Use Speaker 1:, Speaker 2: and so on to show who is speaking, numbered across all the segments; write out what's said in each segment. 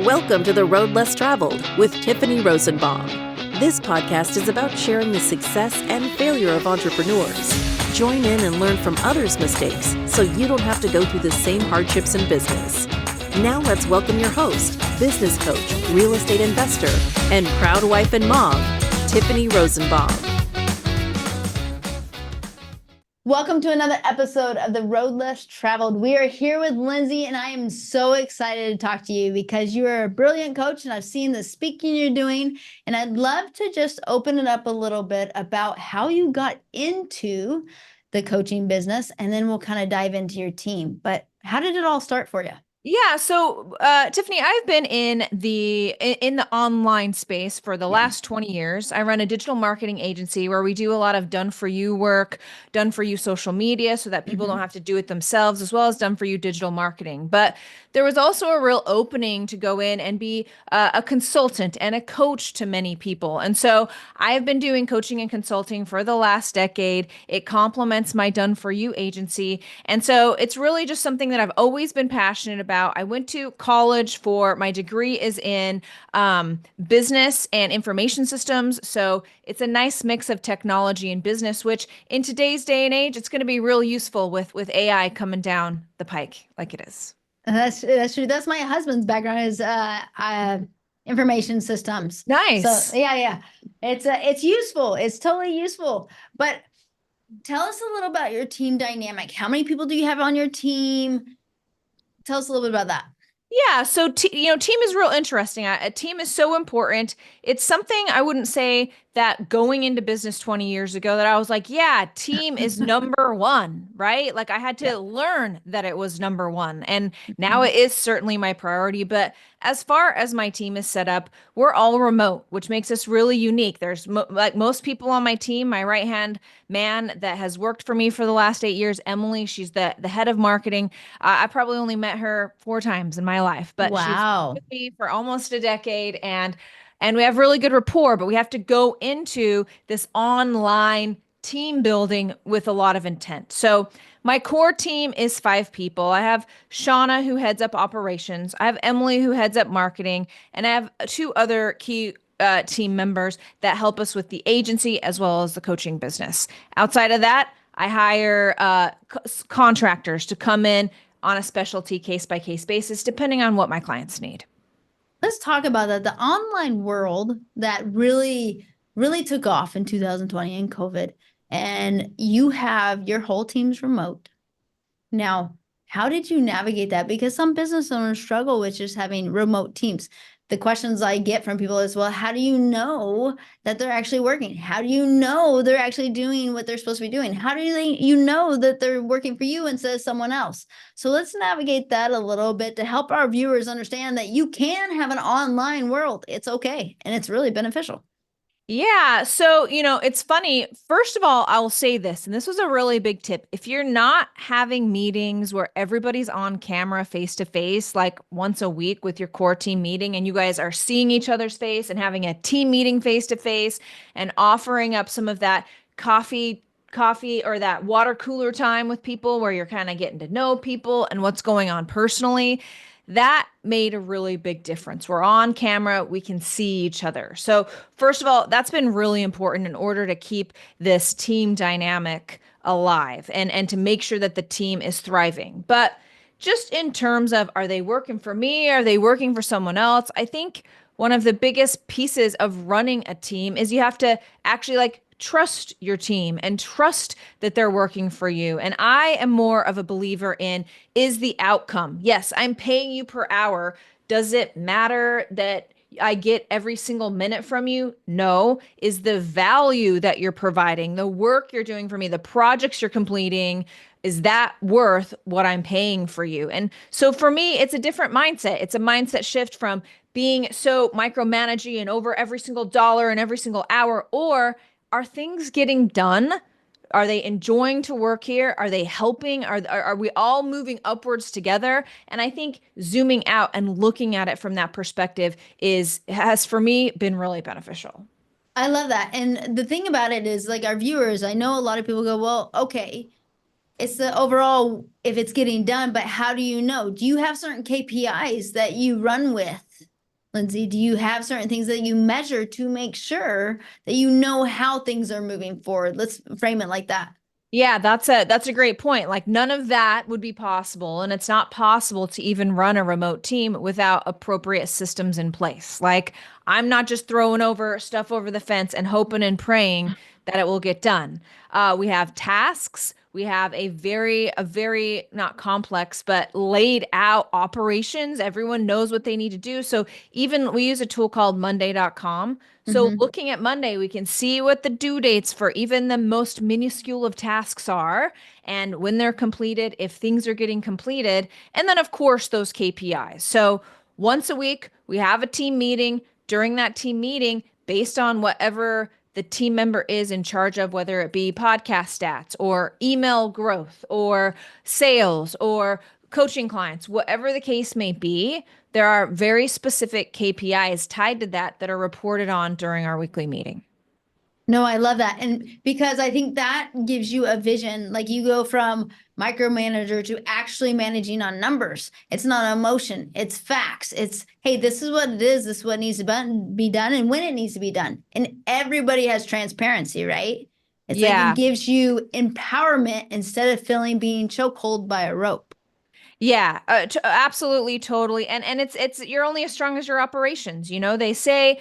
Speaker 1: Welcome to The Road Less Traveled with Tiffany Rosenbaum. This podcast is about sharing the success and failure of entrepreneurs. Join in and learn from others' mistakes so you don't have to go through the same hardships in business. Now let's welcome your host, business coach, real estate investor, and proud wife and mom, Tiffany Rosenbaum.
Speaker 2: Welcome to another episode of The Road Less Traveled. We are here with Lindsey, and I am so excited to talk to you because you are a brilliant coach, and I've seen the speaking you're doing, and I'd love to just open it up a little bit about how you got into the coaching business, and then we'll kind of dive into your team. But how did it all start for you?
Speaker 3: Yeah, so Tiffany, I've been in the online space for the last 20 years. I run a digital marketing agency where we do a lot of done for you work, done for you social media so that people don't have to do it themselves, as well as done for you digital marketing. But there was also a real opening to go in and be a consultant and a coach to many people. And so I have been doing coaching and consulting for the last decade. It complements my done for you agency. And so it's really just something that I've always been passionate about. I went to college for my degree is in business and information systems. So it's a nice mix of technology and business, which in today's day and age, it's going to be real useful with AI coming down the pike like it is.
Speaker 2: That's true. That's my husband's background is information systems.
Speaker 3: Nice.
Speaker 2: So yeah. It's useful. It's totally useful. But tell us a little about your team dynamic. How many people do you have on your team? Tell us a little bit about that.
Speaker 3: Yeah, so team is real interesting. A team is so important. It's something I wouldn't say that going into business 20 years ago that I was like, yeah, team is number one, right? Like I had to learn that it was number one. And now it is certainly my priority. But as far as my team is set up, we're all remote, which makes us really unique. There's like most people on my team, my right-hand man that has worked for me for the last 8 years, Emily, she's the head of marketing. I probably only met her 4 times in my life, but she's been with me for almost a decade, and we have really good rapport, but we have to go into this online team building with a lot of intent. So my core team is 5 people. I have Shauna, who heads up operations. I have Emily, who heads up marketing, and I have 2 other key team members that help us with the agency as well as the coaching business. Outside of that, I hire contractors to come in on a specialty case-by-case basis, depending on what my clients need.
Speaker 2: Let's talk about that. The online world that really, really took off in 2020 in COVID, and you have your whole team's remote. Now, how did you navigate that? Because some business owners struggle with just having remote teams. The questions I get from people is, well, how do you know that they're actually working? How do you know they're actually doing what they're supposed to be doing? How do you know that they're working for you instead of someone else? So let's navigate that a little bit to help our viewers understand that you can have an online world. It's okay. And it's really beneficial.
Speaker 3: Yeah. So, it's funny. First of all, I will say this, and this was a really big tip. If you're not having meetings where everybody's on camera face to face, like once a week with your core team meeting, and you guys are seeing each other's face and having a team meeting face to face and offering up some of that coffee or that water cooler time with people where you're kind of getting to know people and what's going on personally, that made a really big difference. We're on camera, we can see each other. So first of all, that's been really important in order to keep this team dynamic alive and to make sure that the team is thriving. But just in terms of, are they working for me? Are they working for someone else? I think one of the biggest pieces of running a team is you have to actually trust your team and trust that they're working for you. And I am more of a believer in, is the outcome? Yes, I'm paying you per hour. Does it matter that I get every single minute from you? No. Is the value that you're providing, the work you're doing for me, the projects you're completing, is that worth what I'm paying for you? And so for me, it's a different mindset. It's a mindset shift from being so micromanaging and over every single dollar and every single hour, or are things getting done? Are they enjoying to work here? Are they helping? Are we all moving upwards together? And I think zooming out and looking at it from that perspective has for me been really beneficial.
Speaker 2: I love that. And the thing about it is, like, our viewers, I know a lot of people go, well, okay, it's the overall, if it's getting done, but how do you know? Do you have certain KPIs that you run with Lindsay? Do you have certain things that you measure to make sure that you know how things are moving forward? Let's frame it like that.
Speaker 3: Yeah, that's a great point. Like none of that would be possible, and it's not possible to even run a remote team without appropriate systems in place. Like I'm not just throwing over stuff over the fence and hoping and praying that it will get done. We have tasks. We have a very not complex, but laid out operations. Everyone knows what they need to do. So even we use a tool called Monday.com. So
Speaker 2: Mm-hmm.
Speaker 3: looking at Monday, we can see what the due dates for even the most minuscule of tasks are and when they're completed, if things are getting completed, and then of course those KPIs. So once a week, we have a team meeting. During that team meeting, based on whatever the team member is in charge of, whether it be podcast stats or email growth or sales or coaching clients, whatever the case may be, there are very specific KPIs tied to that are reported on during our weekly meeting.
Speaker 2: No, I love that. And because I think that gives you a vision, like you go from micromanager to actually managing on numbers. It's not emotion, it's facts. It's, hey, this is what it is. This is what needs to be done and when it needs to be done. And everybody has transparency, right? It's like it
Speaker 3: Yeah.
Speaker 2: gives you empowerment instead of feeling being chokehold by a rope.
Speaker 3: Yeah, absolutely, totally. And it's you're only as strong as your operations. You know, they say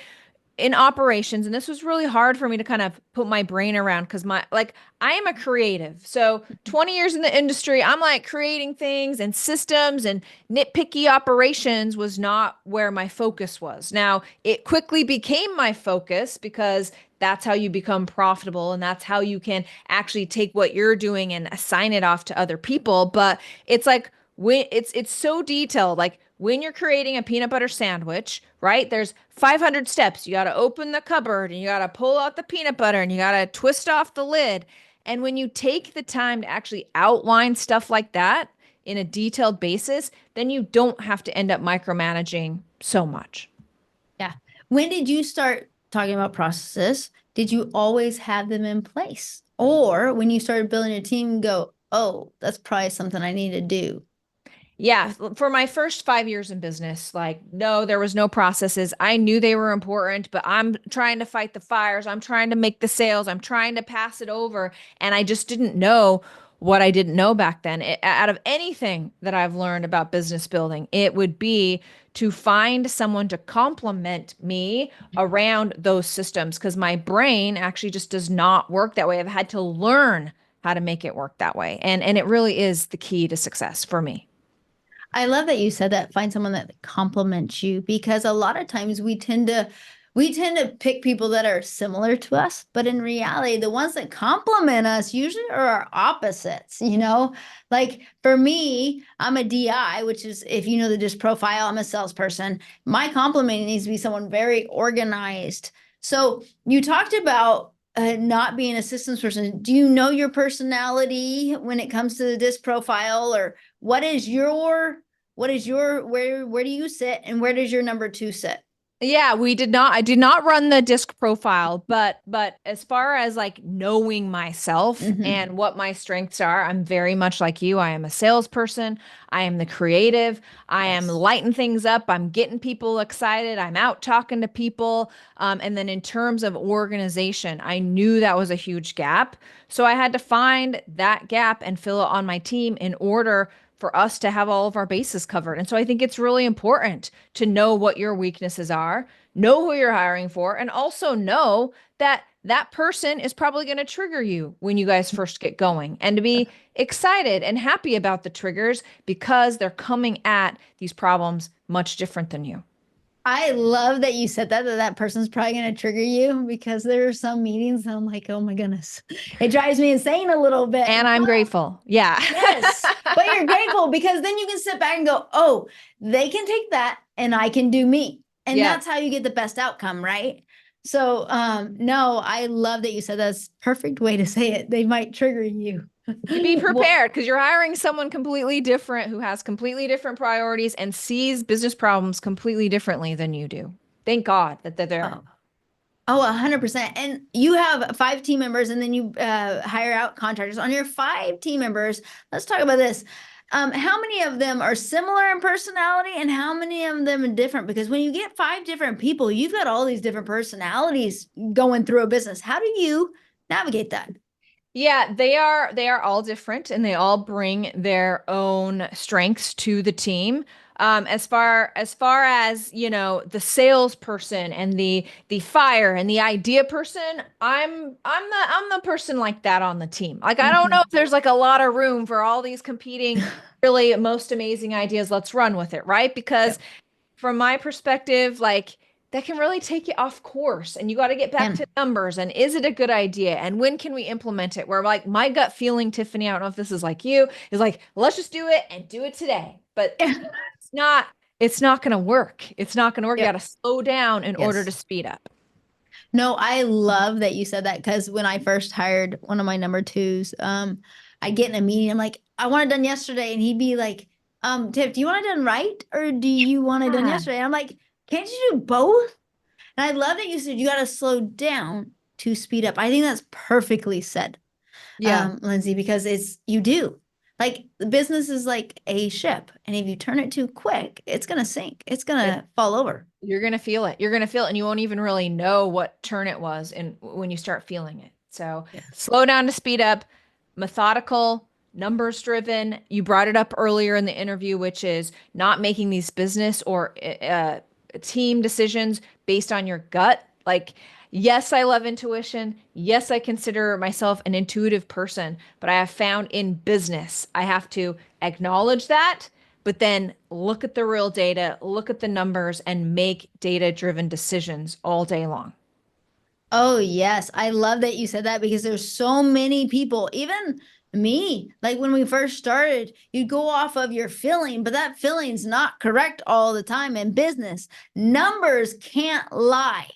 Speaker 3: in operations, and this was really hard for me to kind of put my brain around because my like I am a creative. So 20 years in the industry, I'm like creating things and systems, and nitpicky operations was not where my focus was. Now, it quickly became my focus because that's how you become profitable and that's how you can actually take what you're doing and assign it off to other people. But it's like when it's so detailed, like when you're creating a peanut butter sandwich, right? There's 500 steps. You got to open the cupboard and you got to pull out the peanut butter and you got to twist off the lid. And when you take the time to actually outline stuff like that in a detailed basis, then you don't have to end up micromanaging so much.
Speaker 2: Yeah. When did you start talking about processes? Did you always have them in place? Or when you started building a team, go, oh, that's probably something I need to do.
Speaker 3: Yeah, for my first 5 years in business, like, no, there was no processes. I knew they were important, but I'm trying to fight the fires. I'm trying to make the sales. I'm trying to pass it over. And I just didn't know what I didn't know back then. Out of anything that I've learned about business building, it would be to find someone to complement me around those systems because my brain actually just does not work that way. I've had to learn how to make it work that way. And it really is the key to success for me.
Speaker 2: I love that you said that. Find someone that complements you because a lot of times we tend to pick people that are similar to us, but in reality, the ones that complement us usually are our opposites, you know? Like for me, I'm a DI, which is if you know the DISC profile, I'm a salesperson. My complement needs to be someone very organized. So you talked about not being a systems person. Do you know your personality when it comes to the DISC profile, or where do you sit and where does your number two sit?
Speaker 3: Yeah, we did not. I did not run the disc profile, but as far as like knowing myself
Speaker 2: Mm-hmm.
Speaker 3: and what my strengths are, I'm very much like you. I am a salesperson. I am the creative. I am
Speaker 2: Yes.
Speaker 3: lighting things up. I'm getting people excited. I'm out talking to people. And then in terms of organization, I knew that was a huge gap. So I had to find that gap and fill it on my team in order for us to have all of our bases covered. And so I think it's really important to know what your weaknesses are, know who you're hiring for, and also know that that person is probably going to trigger you when you guys first get going, and to be excited and happy about the triggers because they're coming at these problems much different than you.
Speaker 2: I love that you said that person's probably going to trigger you because there are some meetings that I'm like, oh my goodness, it drives me insane a little bit.
Speaker 3: And I'm grateful. Yeah.
Speaker 2: Yes, but you're grateful because then you can sit back and go, oh, they can take that and I can do me. And
Speaker 3: Yeah.
Speaker 2: that's how you get the best outcome, right? So, no, I love that you said that's perfect way to say it. They might trigger you.
Speaker 3: To be
Speaker 2: Well,
Speaker 3: prepared because you're hiring someone completely different who has completely different priorities and sees business problems completely differently than you do. Thank God that they're there.
Speaker 2: oh, oh, 100%. And you have five team members and then you hire out contractors. On your five team members, let's talk about this. how many of them are similar in personality and how many of them are different? Because when you get 5 different people, you've got all these different personalities going through a business. How do you navigate that?
Speaker 3: Yeah, they are all different and they all bring their own strengths to the team. As far as, the salesperson and the fire and the idea person, I'm the person like that on the team. Like I don't know if there's like a lot of room for all these competing really most amazing ideas. Let's run with it, right? Because
Speaker 2: Yep.
Speaker 3: from my perspective, like that can really take you off course and you got to get back to numbers and is it a good idea and when can we implement it? Where like my gut feeling, Tiffany, I don't know if this is like you, is like, let's just do it and do it today. But it's not, it's not going to work. It's not going to work. You
Speaker 2: Yep.
Speaker 3: got to slow down in order
Speaker 2: Yes.
Speaker 3: to speed up.
Speaker 2: No, I love that you said that because when I first hired one of my number twos, I get in a meeting, I'm like, I want it done yesterday. And he'd be like, Tiff, do you want it done right? Or do you want it done
Speaker 3: Yeah.
Speaker 2: yesterday? And I'm like, can't you do both? And I love that you said you got to slow down to speed up. I think that's perfectly said,
Speaker 3: Yeah.
Speaker 2: Lindsey, because you do. Like the business is like a ship. And if you turn it too quick, it's going to sink. It's going to fall over.
Speaker 3: You're going to feel it. You're going to feel it and you won't even really know what turn it was and when you start feeling it. So
Speaker 2: Yes.
Speaker 3: slow down to speed up, methodical, numbers driven. You brought it up earlier in the interview, which is not making these business or team decisions based on your gut. Like, yes, I love intuition. Yes, I consider myself an intuitive person, but I have found in business, I have to acknowledge that, but then look at the real data, look at the numbers, and make data-driven decisions all day long.
Speaker 2: Oh, yes. I love that you said that because there's so many people, even me, like when we first started, you go off of your feeling, but that feeling's not correct all the time in business. Numbers can't lie,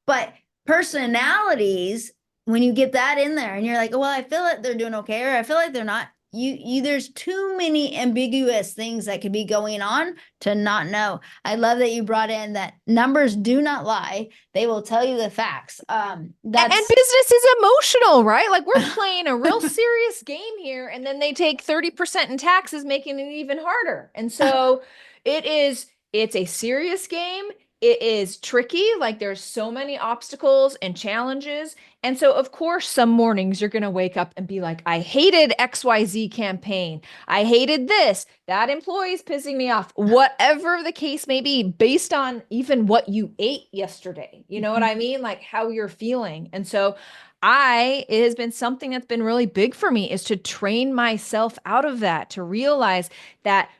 Speaker 2: but personalities, when you get that in there and you're like, oh, well, I feel like they're doing okay, or I feel like they're not. There's too many ambiguous things that could be going on to not know. I love that you brought in that numbers do not lie. They will tell you the facts.
Speaker 3: And business is emotional, right? Like we're playing a real serious game here, and then they take 30% in taxes, making it even harder. And so it's a serious game. It is tricky. Like there's so many obstacles and challenges. And so, of course, some mornings you're going to wake up and be like, I hated XYZ campaign. I hated this. That employee's pissing me off. Whatever the case may be, based on even what you ate yesterday. You know what I mean? Like how you're feeling. And so it has been something that's been really big for me is to train myself out of that, to realize that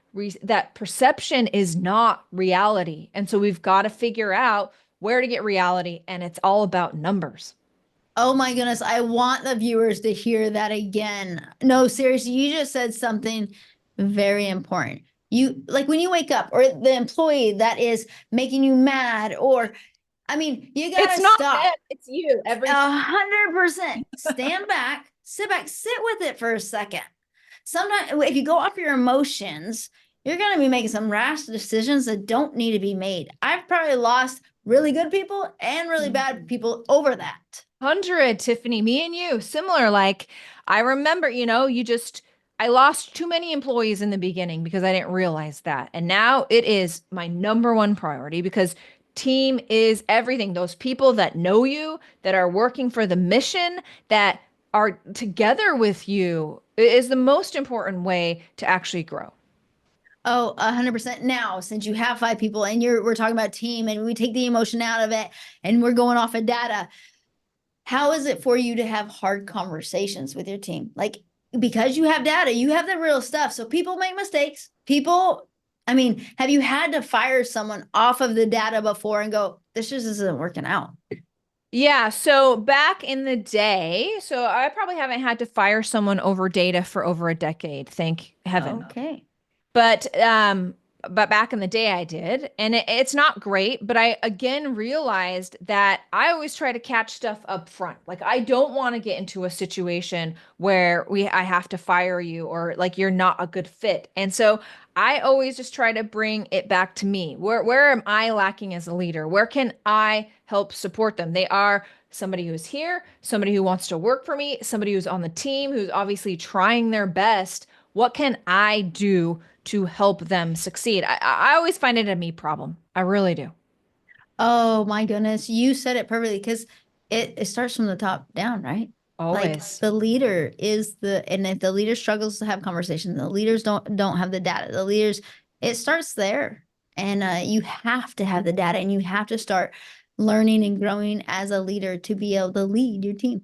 Speaker 3: that perception is not reality. And so we've got to figure out where to get reality. And it's all about numbers.
Speaker 2: Oh my goodness. I want the viewers to hear that again. No, seriously, you just said something very important. You like when you wake up or the employee that is making you mad, or I mean, you gotta
Speaker 3: It's not
Speaker 2: stop.
Speaker 3: them, it's you.
Speaker 2: 100%. Stand back, sit with it for a second. Sometimes if you go off your emotions, you're going to be making some rash decisions that don't need to be made. I've probably lost really good people and really bad people over that.
Speaker 3: 100, Tiffany, me and you, similar. Like I remember, I lost too many employees in the beginning because I didn't realize that. And now it is my number one priority because team is everything. Those people that know you, that are working for the mission, that are together with you is the most important way to actually grow.
Speaker 2: Oh, 100%. Now, since you have 5 people and we're talking about team and we take the emotion out of it and we're going off of data, how is it for you to have hard conversations with your team? Like, because you have data, you have the real stuff. So people make mistakes. Have you had to fire someone off of the data before and go, this just isn't working out?
Speaker 3: Yeah, so back in the day, so I probably haven't had to fire someone over data for over a decade, thank heaven.
Speaker 2: Okay.
Speaker 3: But back in the day I did, and it's not great, but I again realized that I always try to catch stuff up front. Like I don't want to get into a situation where I have to fire you or like you're not a good fit. And so I always just try to bring it back to me. Where am I lacking as a leader? Where can I help support them? They are somebody who's here, somebody who wants to work for me, somebody who's on the team, who's obviously trying their best. What can I do to help them succeed? I always find it a me problem. I really do.
Speaker 2: Oh my goodness, you said it perfectly because it starts from the top down, right? Like
Speaker 3: Always.
Speaker 2: the leader is and if the leader struggles to have conversations, the leaders don't have the data. The leaders, it starts there, and you have to have the data, and you have to start learning and growing as a leader to be able to lead your team.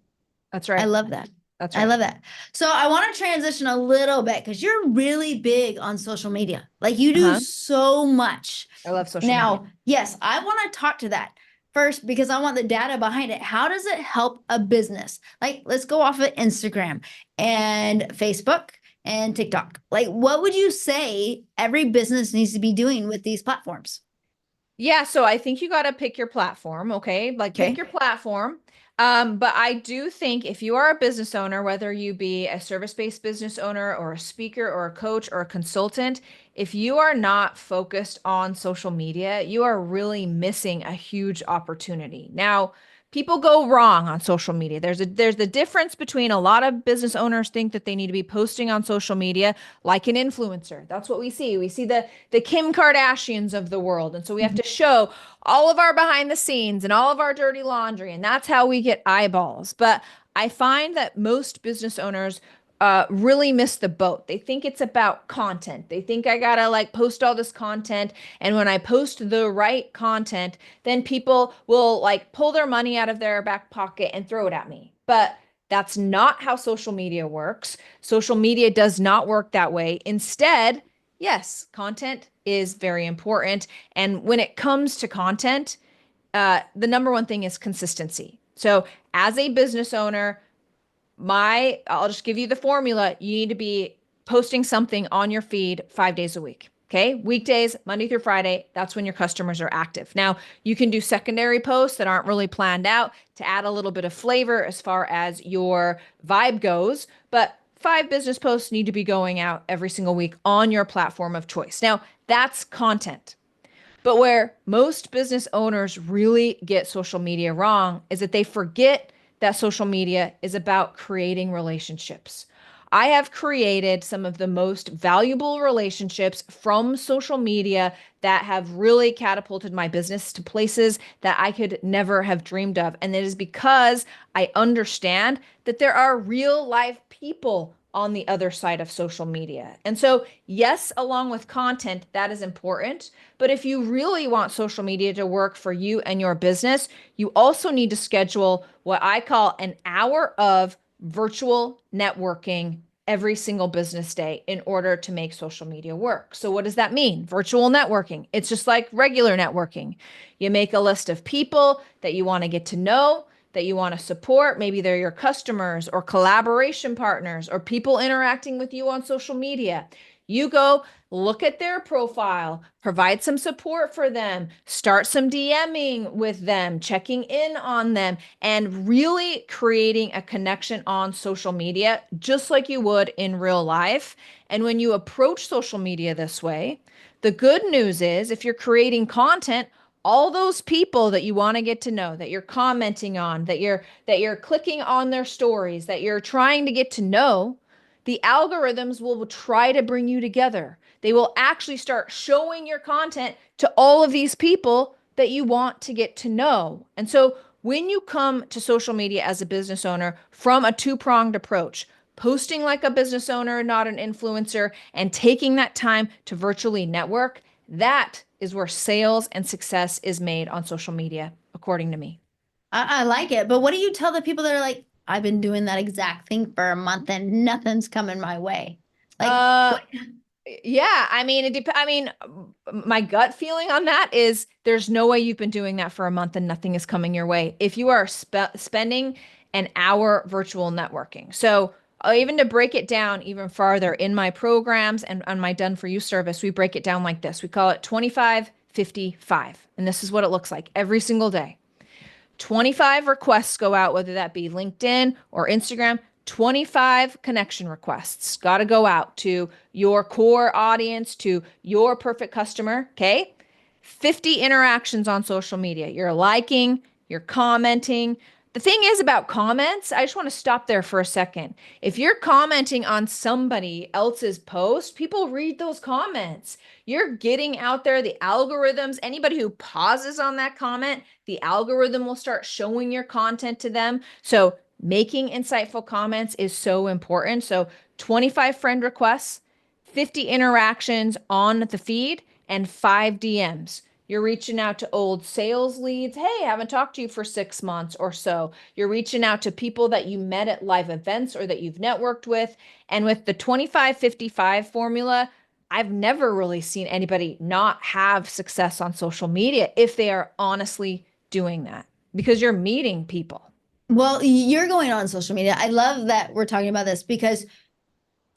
Speaker 3: That's
Speaker 2: I
Speaker 3: right.
Speaker 2: love that.
Speaker 3: That's
Speaker 2: I
Speaker 3: right.
Speaker 2: love that. So I want to transition a little bit because you're really big on social media. Like you do
Speaker 3: Uh-huh.
Speaker 2: so much.
Speaker 3: I love social media.
Speaker 2: Now, yes, I want to talk to that first because I want the data behind it. How does it help a business? Like, let's go off of Instagram and Facebook and TikTok. Like, what would you say every business needs to be doing with these platforms?
Speaker 3: Yeah, so I think you got to pick your platform, okay? Like pick
Speaker 2: Okay.
Speaker 3: your platform. But I do think if you are a business owner, whether you be a service-based business owner or a speaker or a coach or a consultant, if you are not focused on social media, you are really missing a huge opportunity. Now, people go wrong on social media. There's the difference between a lot of business owners think that they need to be posting on social media like an influencer. That's what we see. We see the Kim Kardashians of the world. And so we have to show all of our behind the scenes and all of our dirty laundry, and that's how we get eyeballs. But I find that most business owners really miss the boat. They think it's about content. They think I gotta like post all this content. And when I post the right content, then people will like pull their money out of their back pocket and throw it at me. But that's not how social media works. Social media does not work that way. Instead, yes, content is very important. And when it comes to content, the number one thing is consistency. So, as a business owner, I'll just give you the formula. You need to be posting something on your feed 5 days a week. Okay. Weekdays, Monday through Friday, that's when your customers are active. Now, you can do secondary posts that aren't really planned out to add a little bit of flavor as far as your vibe goes, but 5 business posts need to be going out every single week on your platform of choice. Now, that's content. But where most business owners really get social media wrong is that they forget that social media is about creating relationships. I have created some of the most valuable relationships from social media that have really catapulted my business to places that I could never have dreamed of. And it is because I understand that there are real life people on the other side of social media. And so, yes, along with content, that is important. But if you really want social media to work for you and your business, you also need to schedule what I call an hour of virtual networking every single business day in order to make social media work. So, what does that mean? Virtual networking. It's just like regular networking. You make a list of people that you want to get to know, that you want to support. Maybe they're your customers or collaboration partners or people interacting with you on social media. You go look at their profile, provide some support for them, start some DMing with them, checking in on them, and really creating a connection on social media, just like you would in real life. And when you approach social media this way, the good news is if you're creating content, all those people that you want to get to know, that you're commenting on, that you're clicking on their stories, that you're trying to get to know, the algorithms will try to bring you together. They will actually start showing your content to all of these people that you want to get to know. And so when you come to social media as a business owner from a two-pronged approach, posting like a business owner, not an influencer, and taking that time to virtually network, that is where sales and success is made on social media, according to me.
Speaker 2: I like it. But what do you tell the people that are like, I've been doing that exact thing for a month and nothing's coming my way? Like,
Speaker 3: Uh,
Speaker 2: what?
Speaker 3: yeah, I mean, my gut feeling on that is there's no way you've been doing that for a month and nothing is coming your way. If you are spending an hour virtual networking. So, even to break it down even farther in my programs and on my Done For You service, we break it down like this. We call it 25, 55. And this is what it looks like every single day. 25 requests go out, whether that be LinkedIn or Instagram. 25 connection requests got to go out to your core audience, to your perfect customer. Okay. 50 interactions on social media. You're liking, you're commenting. The thing is about comments, I just want to stop there for a second. If you're commenting on somebody else's post, people read those comments. You're getting out there, the algorithms, anybody who pauses on that comment, the algorithm will start showing your content to them. So making insightful comments is so important. So 25 friend requests, 50 interactions on the feed, and 5 DMs. You're reaching out to old sales leads. Hey, I haven't talked to you for 6 months or so. You're reaching out to people that you met at live events or that you've networked with. And with the 25-55 formula, I've never really seen anybody not have success on social media if they are honestly doing that, because you're meeting people.
Speaker 2: Well, you're going on social media. I love that we're talking about this because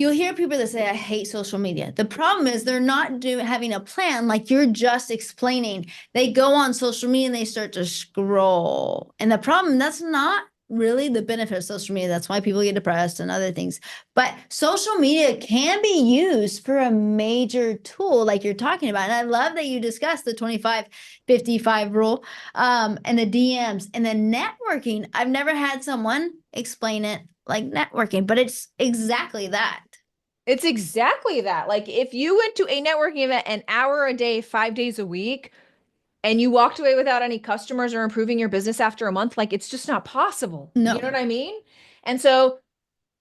Speaker 2: you'll hear people that say, I hate social media. The problem is they're not having a plan like you're just explaining. They go on social media and they start to scroll. And the problem, that's not really the benefit of social media. That's why people get depressed and other things. But social media can be used for a major tool like you're talking about. And I love that you discussed the 25-55 rule and the DMs and the networking. I've never had someone explain it like networking, but it's exactly that.
Speaker 3: It's exactly that. Like if you went to a networking event an hour a day, 5 days a week, and you walked away without any customers or improving your business after a month, like it's just not possible.
Speaker 2: No.
Speaker 3: You know what I mean? And so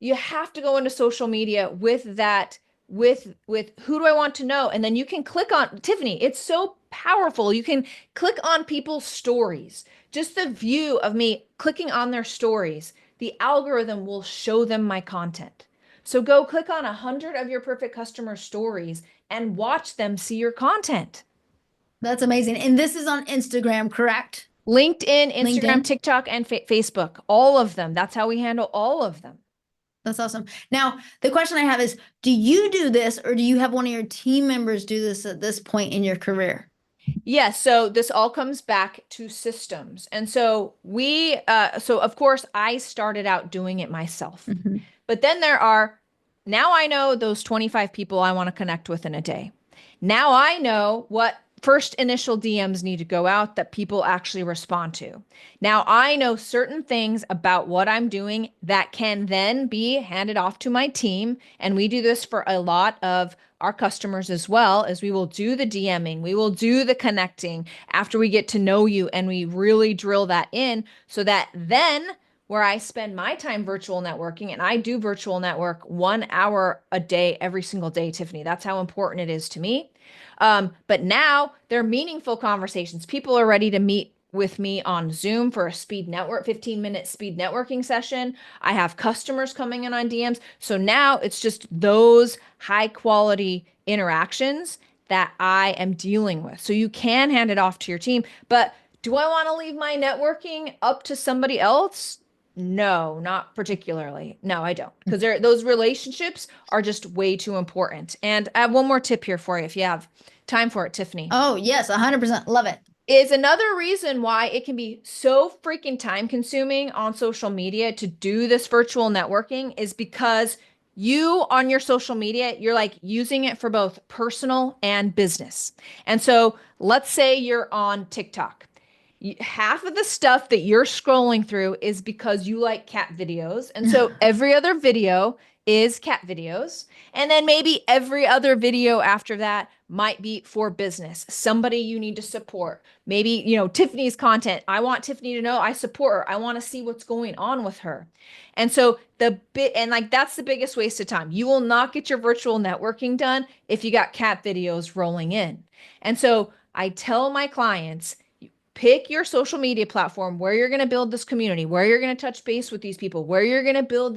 Speaker 3: you have to go into social media with that, with who do I want to know? And then you can click on Tiffany. It's so powerful. You can click on people's stories. Just the view of me clicking on their stories, the algorithm will show them my content. So go click on 100 of your perfect customer stories and watch them see your content.
Speaker 2: That's amazing. And this is on Instagram, correct?
Speaker 3: LinkedIn, Instagram,
Speaker 2: LinkedIn.
Speaker 3: TikTok, and Facebook, all of them. That's how we handle all of them.
Speaker 2: That's awesome. Now, the question I have is, do you do this or do you have one of your team members do this at this point in your career?
Speaker 3: Yes. So this all comes back to systems. And so so of course I started out doing it myself, but then now I know those 25 people I want to connect with in a day. Now I know what first initial DMs need to go out that people actually respond to. Now I know certain things about what I'm doing that can then be handed off to my team. And we do this for a lot of our customers as well, as we will do the DMing, we will do the connecting after we get to know you, and we really drill that in so that then where I spend my time virtual networking, and I do virtual network 1 hour a day, every single day, Tiffany. That's how important it is to me. But now they're meaningful conversations. People are ready to meet with me on Zoom for a 15-minute speed networking session. I have customers coming in on DMs. So now it's just those high quality interactions that I am dealing with. So you can hand it off to your team, but do I want to leave my networking up to somebody else? No, not particularly. No, I don't. Because those relationships are just way too important. And I have one more tip here for you if you have time for it, Tiffany.
Speaker 2: Oh, yes, 100%. Love it.
Speaker 3: Is another reason why it can be so freaking time consuming on social media to do this virtual networking is because you on your social media, you're like using it for both personal and business. And so let's say you're on TikTok. Half of the stuff that you're scrolling through is because you like cat videos. And so every other video is cat videos. And then maybe every other video after that might be for business, somebody you need to support. Maybe, Tiffany's content. I want Tiffany to know I support her. I want to see what's going on with her. And so that's the biggest waste of time. You will not get your virtual networking done if you got cat videos rolling in. And so I tell my clients, pick your social media platform where you're going to build this community, where you're going to touch base with these people, where you're going to build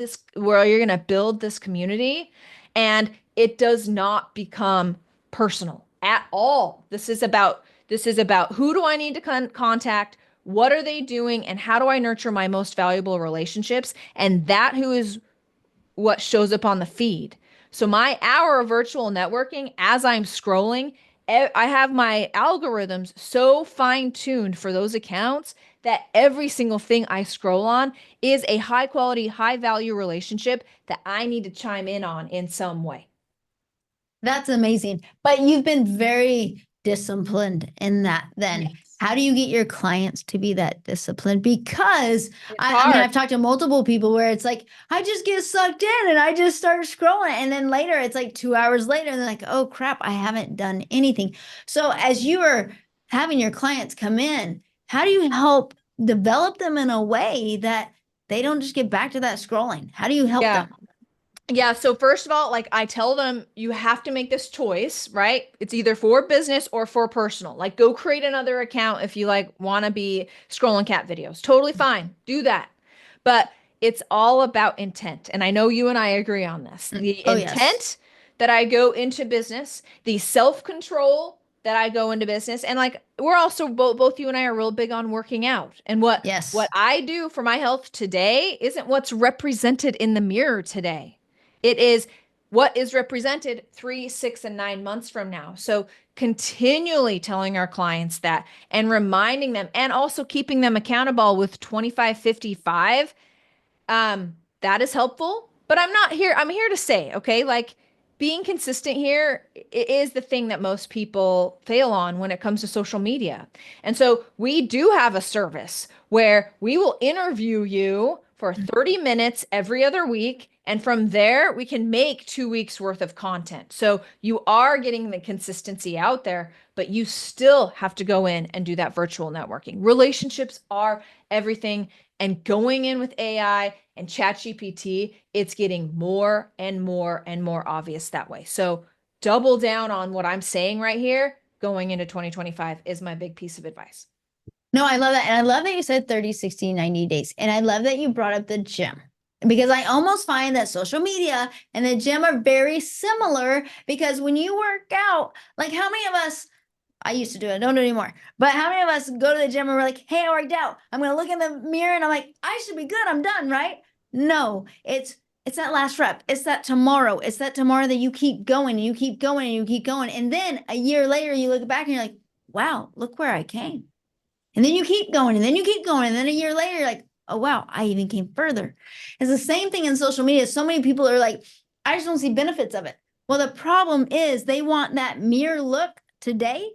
Speaker 3: this community. And it does not become personal at all. This is about who do I need to contact? What are they doing? And how do I nurture my most valuable relationships? And that who is what shows up on the feed. So my hour of virtual networking, as I'm scrolling, I have my algorithms so fine-tuned for those accounts that every single thing I scroll on is a high quality, high value relationship that I need to chime in on in some way.
Speaker 2: That's amazing. But you've been very disciplined in that then.
Speaker 3: Yes.
Speaker 2: How do you get your clients to be that disciplined? Because
Speaker 3: It's
Speaker 2: I mean,
Speaker 3: hard.
Speaker 2: I've talked to multiple people where it's like, I just get sucked in and I just start scrolling. And then later it's like 2 hours later, and they're like, oh crap, I haven't done anything. So as you are having your clients come in, how do you help develop them in a way that they don't just get back to that scrolling? How do you help
Speaker 3: Yeah.
Speaker 2: them?
Speaker 3: Yeah. So first of all, like I tell them, you have to make this choice, right? It's either for business or for personal. Like go create another account if you like want to be scrolling cat videos. Totally fine. Do that. But it's all about intent. And I know you and I agree on this. The
Speaker 2: Oh, yes.
Speaker 3: intent that I go into business, the self-control that I go into business, and like we're also both you and I are real big on working out. And what
Speaker 2: Yes.
Speaker 3: I do for my health today isn't what's represented in the mirror today. It is what is represented 3, 6, and 9 months from now. So continually telling our clients that and reminding them and also keeping them accountable with 25-55, that is helpful. But I'm here to say, okay, like being consistent here is the thing that most people fail on when it comes to social media. And so we do have a service where we will interview you for 30 minutes every other week. And from there, we can make 2 weeks worth of content. So you are getting the consistency out there, but you still have to go in and do that virtual networking. Relationships are everything. And going in with AI and ChatGPT, it's getting more and more and more obvious that way. So double down on what I'm saying right here going into 2025 is my big piece of advice.
Speaker 2: No, I love that. And I love that you said 30, 60, 90 days. And I love that you brought up the gym because I almost find that social media and the gym are very similar because when you work out, like how many of us, I used to do it, I don't do it anymore, but how many of us go to the gym and we're like, hey, I worked out. I'm going to look in the mirror and I'm like, I should be good. I'm done, right? No, it's that last rep. It's that tomorrow. It's that tomorrow that you keep going and you keep going and you keep going. And then a year later, you look back and you're like, wow, look where I came. And then you keep going and then you keep going. And then a year later, you're like, oh, wow, I even came further. It's the same thing in social media. So many people are like, I just don't see benefits of it. Well, the problem is they want that mere look today,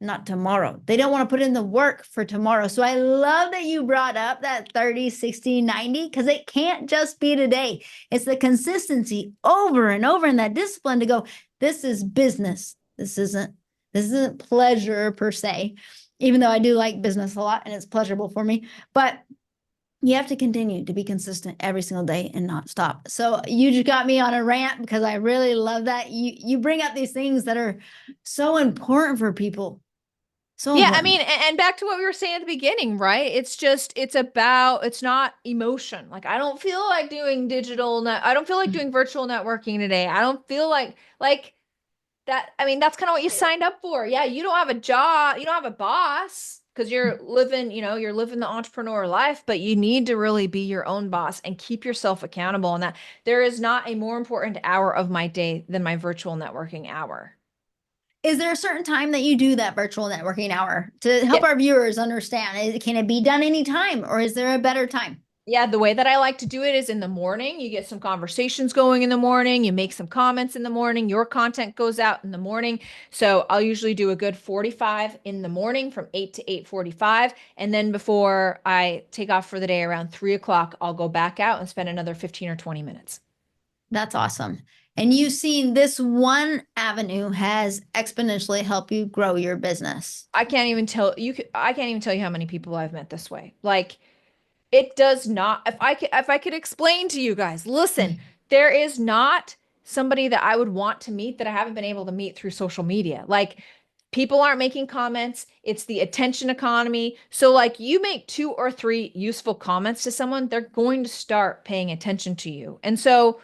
Speaker 2: not tomorrow. They don't want to put in the work for tomorrow. So I love that you brought up that 30, 60, 90, because it can't just be today. It's the consistency over and over and that discipline to go, this is business. This isn't pleasure per se, even though I do like business a lot and it's pleasurable for me. But you have to continue to be consistent every single day and not stop. So you just got me on a rant because I really love that. You bring up these things that are so important for people. So
Speaker 3: Yeah, I
Speaker 2: important.
Speaker 3: mean, and back to what we were saying at the beginning, right? It's not emotion. Like I don't feel like doing I don't feel like doing virtual networking today. I don't feel like that. I mean, that's kind of what you signed up for. Yeah, you don't have a job, you don't have a boss because you're living the entrepreneur life, but you need to really be your own boss and keep yourself accountable. And that there is not a more important hour of my day than my virtual networking hour.
Speaker 2: Is there a certain time that you do that virtual networking hour to help our viewers understand? Can it be done anytime or is there a better time?
Speaker 3: Yeah, the way that I like to do it is in the morning. You get some conversations going in the morning. You make some comments in the morning. Your content goes out in the morning. So I'll usually do a good 45 in the morning from 8 to 8:45. And then before I take off for the day around 3 o'clock, I'll go back out and spend another 15 or 20 minutes.
Speaker 2: That's awesome. And you've seen this one avenue has exponentially helped you grow your business.
Speaker 3: I can't even tell you how many people I've met this way. Like it does not, if I could explain to you guys, listen, there is not somebody that I would want to meet that I haven't been able to meet through social media. Like people aren't making comments. It's the attention economy. So like you make 2 or 3 useful comments to someone, they're going to start paying attention to you. And so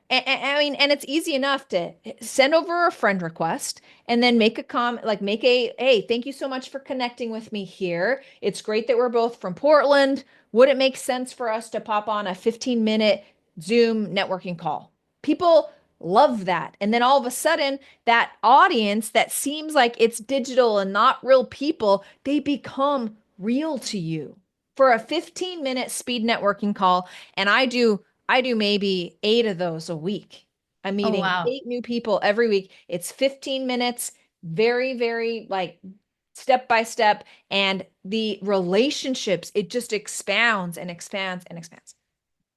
Speaker 3: I mean, and it's easy enough to send over a friend request and then make a comment, like hey, thank you so much for connecting with me here. It's great that we're both from Portland. Would it make sense for us to pop on a 15-minute Zoom networking call? People love that. And then all of a sudden, that audience that seems like it's digital and not real people, they become real to you for a 15-minute speed networking call. And I do maybe 8 of those a week. I'm meeting
Speaker 2: wow.
Speaker 3: 8 new people every week. It's 15 minutes, very, very like step by step, and the relationships, it just expounds and expands and expands.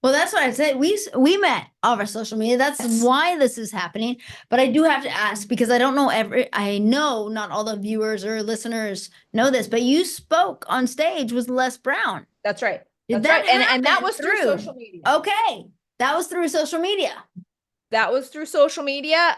Speaker 2: Well, that's what I said. We met over social media. That's why this is happening. But I do have to ask, because I don't know I know not all the viewers or listeners know this, but you spoke on stage with Les Brown.
Speaker 3: That's right.
Speaker 2: Did
Speaker 3: That's
Speaker 2: that
Speaker 3: right. And
Speaker 2: happen
Speaker 3: that was through social media.
Speaker 2: Okay. That was through social media.
Speaker 3: That was through social media.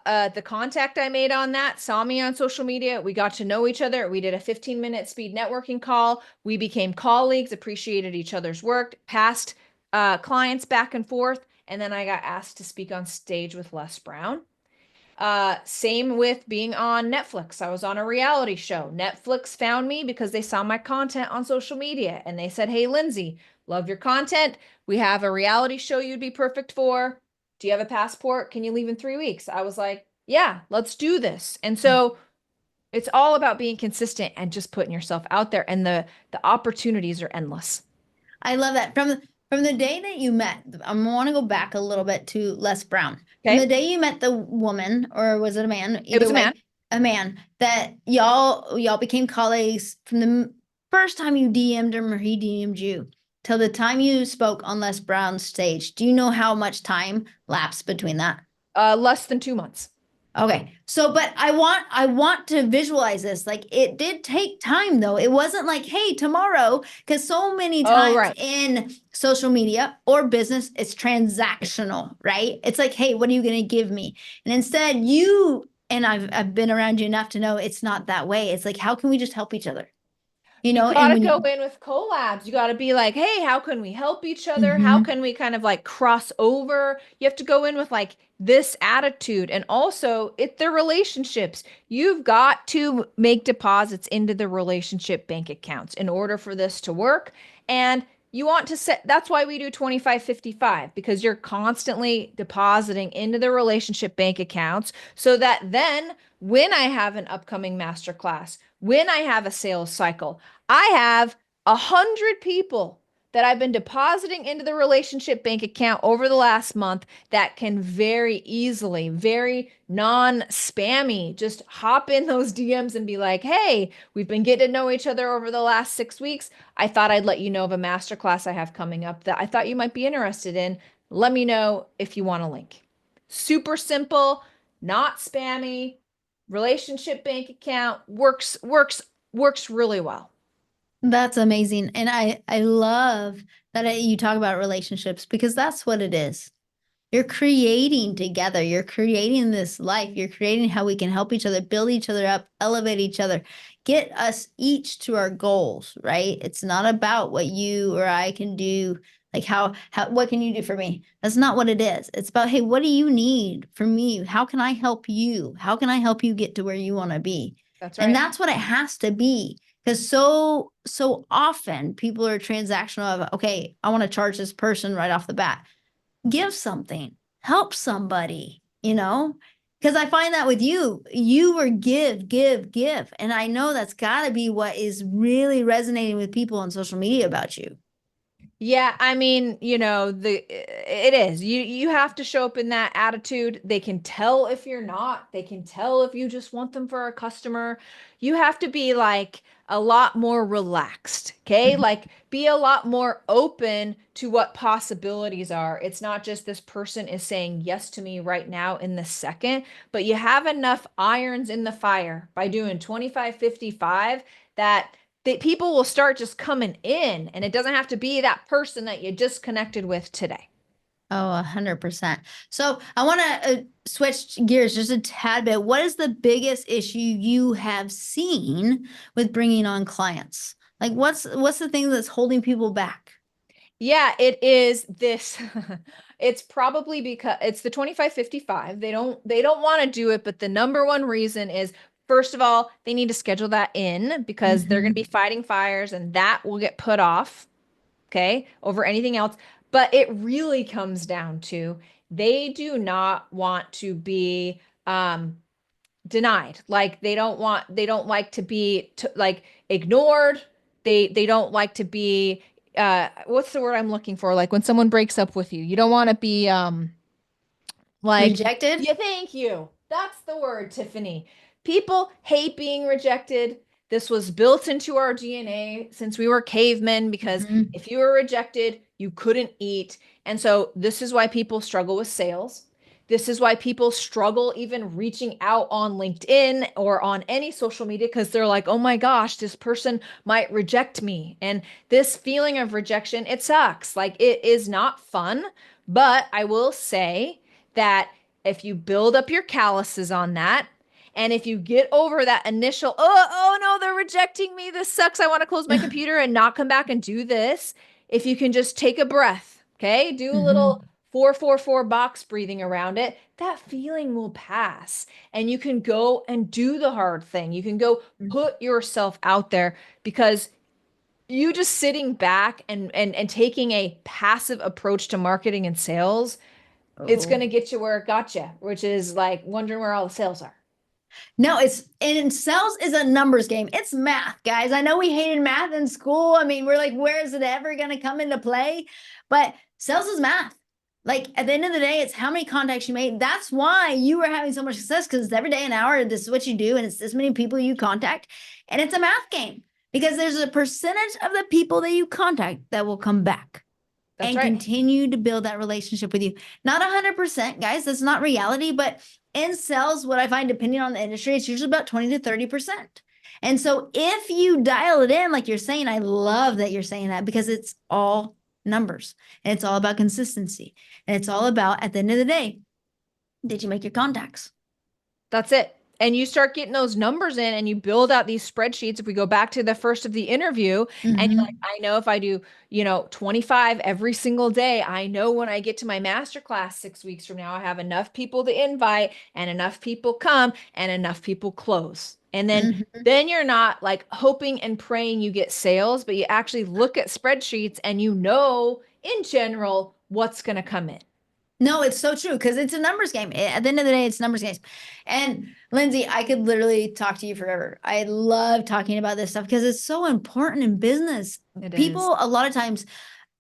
Speaker 3: The contact I made on that saw me on social media. We got to know each other. We did a 15-minute speed networking call. We became colleagues, appreciated each other's work, passed clients back and forth. And then I got asked to speak on stage with Les Brown. Same with being on Netflix. I was on a reality show. Netflix found me because they saw my content on social media and they said, "Hey, Lindsey, love your content. We have a reality show you'd be perfect for. Do you have a passport? Can you leave in 3 weeks?" I was like, "Yeah, let's do this." And so it's all about being consistent and just putting yourself out there, and the opportunities are endless.
Speaker 2: I love that. From the day that you met, I want to go back a little bit to Les Brown. From
Speaker 3: Okay.
Speaker 2: the day you met the woman, or was it a man?
Speaker 3: It was a man.
Speaker 2: A man, that y'all became colleagues from the first time you DM'd him or he DM'd you till the time you spoke on Les Brown's stage. Do you know how much time lapsed between that?
Speaker 3: Less than 2 months.
Speaker 2: Okay. So, but I want to visualize this. Like, it did take time though. It wasn't like, hey, tomorrow, because so many times
Speaker 3: right.
Speaker 2: in social media or business, it's transactional, right? It's like, hey, what are you going to give me? And instead and I've been around you enough to know it's not that way. It's like, how can we just help each other? You know,
Speaker 3: gotta
Speaker 2: and
Speaker 3: go in with collabs. You gotta be like, hey, how can we help each other? How can we kind of like cross over? You have to go in with like this attitude. And also, it's the relationships. You've got to make deposits into the relationship bank accounts in order for this to work. And you want to set, that's why we do 25-55, because you're constantly depositing into the relationship bank accounts, so that then when I have an upcoming masterclass, when I have a sales cycle, I have 100 people that I've been depositing into the relationship bank account over the last month that can very easily, very non-spammy, just hop in those DMs and be like, "Hey, we've been getting to know each other over the last 6 weeks. I thought I'd let you know of a masterclass I have coming up that I thought you might be interested in. Let me know if you want a link." Super simple, not spammy. Relationship bank account works really well.
Speaker 2: That's amazing. And I love that you talk about relationships, because that's what it is. You're creating together. You're creating this life. You're creating how we can help each other, build each other up, elevate each other, get us each to our goals, right? It's not about what you or I can do. Like what can you do for me? That's not what it is. It's about, hey, what do you need from me? How can I help you? How can I help you get to where you want to be?
Speaker 3: That's right.
Speaker 2: And that's what it has to be. Because so often people are transactional of, okay, I want to charge this person right off the bat. Give something, help somebody, because I find that with you were give. And I know that's got to be what is really resonating with people on social media about you.
Speaker 3: Yeah, I mean, it is. You have to show up in that attitude. They can tell if you're not. They can tell if you just want them for a customer. You have to be like a lot more relaxed, okay? Like, be a lot more open to what possibilities are. It's not just this person is saying yes to me right now in the second, but you have enough irons in the fire by doing 25-55 that people will start just coming in, and it doesn't have to be that person that you just connected with today.
Speaker 2: Oh, 100%. So I want to switch gears just a tad bit. What is the biggest issue you have seen with bringing on clients? Like, what's the thing that's holding people back?
Speaker 3: Yeah, it is this. It's probably because it's the 25-55. They don't want to do it, but the number one reason is, first of all, they need to schedule that in, because they're going to be fighting fires, and that will get put off, okay, over anything else. But it really comes down to, they do not want to be denied. Like, they don't like to be like ignored. They don't like to be what's the word I'm looking for? Like, when someone breaks up with you, you don't want to be like
Speaker 2: rejected.
Speaker 3: Yeah, thank you. That's the word, Tiffany. People hate being rejected. This was built into our DNA since we were cavemen, because
Speaker 2: Mhm.
Speaker 3: if you were rejected, you couldn't eat. And so this is why people struggle with sales. This is why people struggle even reaching out on LinkedIn or on any social media, because they're like, oh my gosh, this person might reject me. And this feeling of rejection, it sucks. Like, it is not fun. But I will say that if you build up your calluses on that, and if you get over that initial, oh no, they're rejecting me, this sucks, I want to close my computer and not come back and do this. If you can just take a breath, okay, do a little
Speaker 2: Mhm.
Speaker 3: 4-4-4 box breathing around it, that feeling will pass. And you can go and do the hard thing. You can go put yourself out there, because you just sitting back and taking a passive approach to marketing and sales, it's going
Speaker 2: Oh.
Speaker 3: to get you where it got you, which is like wondering where all the sales are.
Speaker 2: No, and sales is a numbers game. It's math, guys. I know we hated math in school. I mean, we're like, where is it ever going to come into play? But sales is math. Like, at the end of the day, it's how many contacts you made. That's why you were having so much success, because it's every day an hour. This is what you do, and it's this many people you contact, and it's a math game, because there's a percentage of the people that you contact that will come back
Speaker 3: That's
Speaker 2: and
Speaker 3: right.
Speaker 2: continue to build that relationship with you. Not 100%, guys. That's not reality, but in sales, what I find, depending on the industry, it's usually about 20 to 30%. And so if you dial it in, like you're saying, I love that you're saying that, because it's all numbers and it's all about consistency. And it's all about, at the end of the day, did you make your contacts?
Speaker 3: That's it. And you start getting those numbers in and you build out these spreadsheets. If we go back to the first of the interview, and you're like,
Speaker 2: Mm-hmm.
Speaker 3: I know if I do, 25 every single day, I know when I get to my masterclass 6 weeks from now, I have enough people to invite and enough people come and enough people close. And then
Speaker 2: Mm-hmm.
Speaker 3: then you're not like hoping and praying you get sales, but you actually look at spreadsheets and in general what's going to come in.
Speaker 2: No, it's so true, because it's a numbers game. At the end of the day, it's numbers games. And Lindsey, I could literally talk to you forever. I love talking about this stuff because it's so important in business.
Speaker 3: It is.
Speaker 2: People, a lot of times,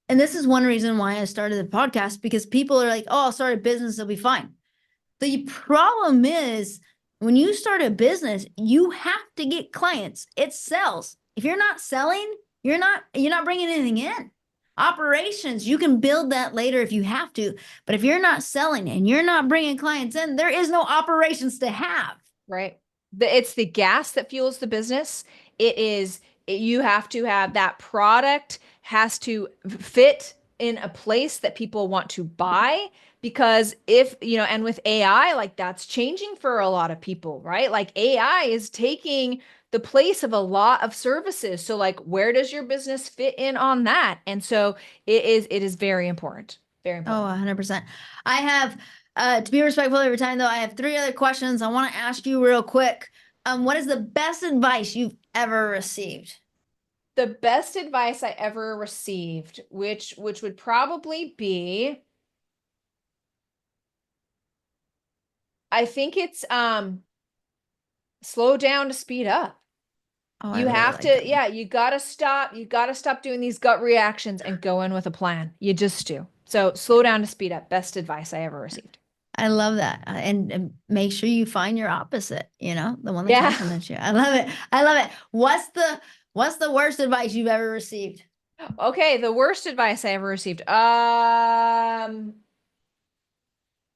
Speaker 2: and this is one reason why I started the podcast, because people are like, oh, I'll start a business, it'll be fine. The problem is, when you start a business, you have to get clients. It sells. If you're not selling, you're not bringing anything in. Operations, you can build that later if you have to, but if you're not selling and you're not bringing clients in, there is no operations to have.
Speaker 3: Right. It's the gas that fuels the business. You have to have that product has to fit in a place that people want to buy, because and with AI, like, that's changing for a lot of people, right? Like, AI is taking the place of a lot of services. So like, where does your business fit in on that? And so it is very important. Very
Speaker 2: Oh,
Speaker 3: important.
Speaker 2: 100%. I have, to be respectful of your time, though, I have three other questions I want to ask you real quick. What is the best advice you've ever received?
Speaker 3: The best advice I ever received, which would probably be, I think it's slow down to speed up.
Speaker 2: Oh, I
Speaker 3: You
Speaker 2: really
Speaker 3: have
Speaker 2: like
Speaker 3: to,
Speaker 2: that one.
Speaker 3: yeah, you gotta stop doing these gut reactions and go in with a plan. You just do. So slow down to speed up. Best advice I ever received.
Speaker 2: I love that. And make sure you find your opposite, the one that
Speaker 3: Yeah.
Speaker 2: compliments you. I love it. I love it. What's the worst advice you've ever received?
Speaker 3: Okay, the worst advice I ever received.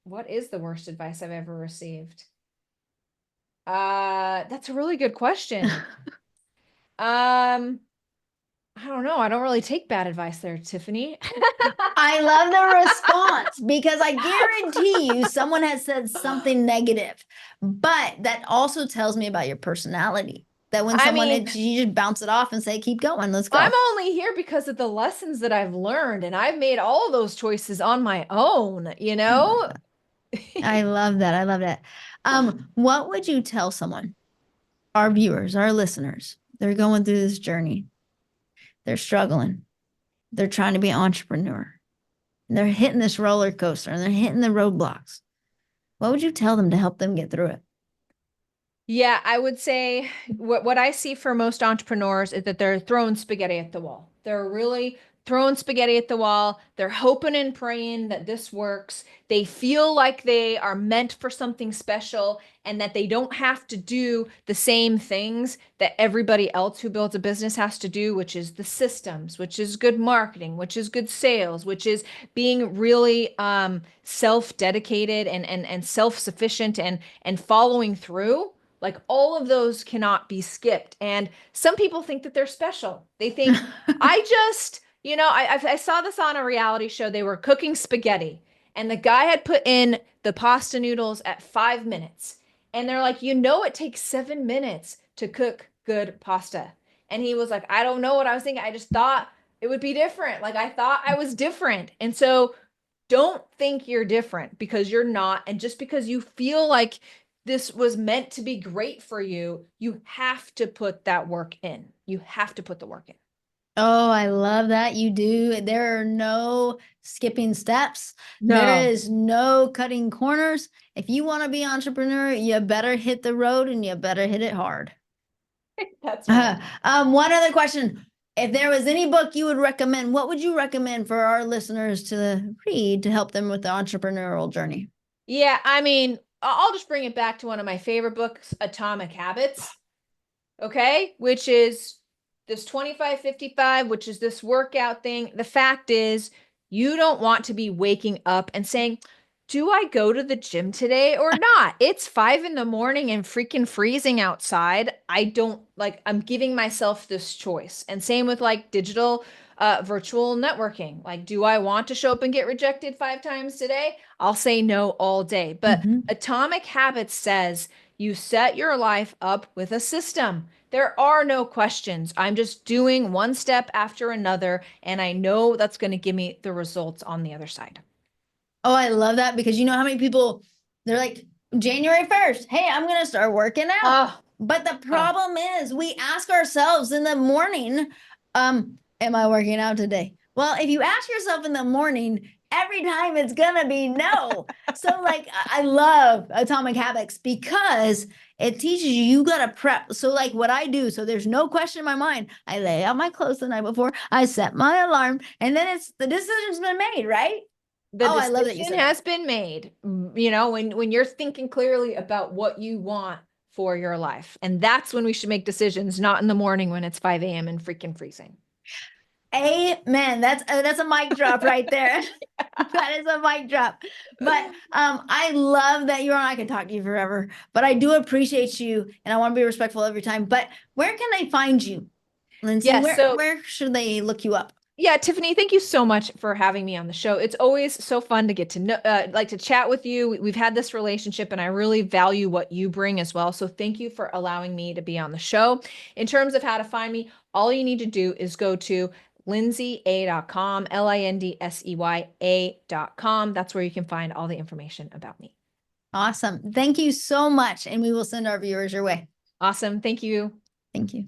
Speaker 3: What is the worst advice I've ever received? That's a really good question. Um, I don't know. I don't really take bad advice there, Tiffany.
Speaker 2: I love the response, because I guarantee you someone has said something negative, but that also tells me about your personality. That when
Speaker 3: I
Speaker 2: someone,
Speaker 3: mean,
Speaker 2: you just bounce it off and say, keep going, let's
Speaker 3: I'm
Speaker 2: go.
Speaker 3: only here because of the lessons that I've learned, and I've made all of those choices on my own, you
Speaker 2: I love
Speaker 3: know?
Speaker 2: that. I love that. I love that. What would you tell someone, our viewers, our listeners? They're going through this journey. They're struggling. They're trying to be an entrepreneur. They're hitting this roller coaster and they're hitting the roadblocks. What would you tell them to help them get through it?
Speaker 3: Yeah, I would say what I see for most entrepreneurs is that they're throwing spaghetti at the wall. They're really throwing spaghetti at the wall. They're hoping and praying that this works. They feel like they are meant for something special and that they don't have to do the same things that everybody else who builds a business has to do, which is the systems, which is good marketing, which is good sales, which is being really self-dedicated and self-sufficient and following through. Like all of those cannot be skipped. And some people think that they're special. They think, I saw this on a reality show. They were cooking spaghetti and the guy had put in the pasta noodles at 5 minutes. And they're like, it takes 7 minutes to cook good pasta. And he was like, I don't know what I was thinking. I just thought it would be different. Like I thought I was different. And so don't think you're different because you're not. And just because you feel like this was meant to be great for you, you have to put that work in. You have to put the work in.
Speaker 2: Oh, I love that you do. There are no skipping steps.
Speaker 3: No.
Speaker 2: There is no cutting corners. If you want to be an entrepreneur, you better hit the road and you better hit it hard.
Speaker 3: That's right.
Speaker 2: One other question. If there was any book you would recommend, what would you recommend for our listeners to read to help them with the entrepreneurial journey?
Speaker 3: Yeah, I mean, I'll just bring it back to one of my favorite books, Atomic Habits. Okay, which is this 25-55, which is this workout thing. The fact is, you don't want to be waking up and saying, do I go to the gym today or not? It's 5 a.m. and freaking freezing outside. I'm giving myself this choice. And same with like digital virtual networking. Like, do I want to show up and get rejected 5 times today? I'll say no all day. But Atomic Habits says you set your life up with a system. There are no questions. I'm just doing one step after another. And I know that's going to give me the results on the other side.
Speaker 2: Oh, I love that because you know how many people, they're like, January 1st, hey, I'm going to start working out. But the problem is we ask ourselves in the morning, am I working out today? Well, if you ask yourself in the morning, every time it's going to be no. So like, I love Atomic Habits because it teaches you got to prep. So like what I do, so there's no question in my mind. I lay out my clothes the night before, I set my alarm, and then the decision's been made, right?
Speaker 3: I love that you said has been made, when you're thinking clearly about what you want for your life. And that's when we should make decisions, not in the morning when it's 5 a.m. and freaking freezing.
Speaker 2: Amen. That's a mic drop right there. That is a mic drop. But I love that you're on. I can talk to you forever, but I do appreciate you and I want to be respectful of your time. But where can they find you, Lindsey? Where should they look you up?
Speaker 3: Yeah, Tiffany, thank you so much for having me on the show. It's always so fun to get to know, to chat with you. We've had this relationship and I really value what you bring as well. So thank you for allowing me to be on the show. In terms of how to find me, all you need to do is go to lindsaya.com, lindsey.com. That's where you can find all the information about me.
Speaker 2: Awesome. Thank you so much. And we will send our viewers your way.
Speaker 3: Awesome. Thank you.
Speaker 2: Thank you.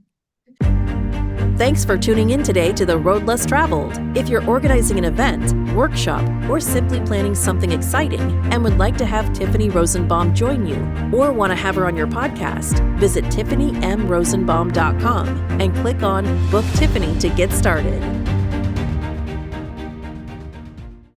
Speaker 1: Thanks for tuning in today to The Road Less Traveled. If you're organizing an event, workshop, or simply planning something exciting and would like to have Tiffany Rosenbaum join you or want to have her on your podcast, visit TiffanyMRosenbaum.com and click on Book Tiffany to get started.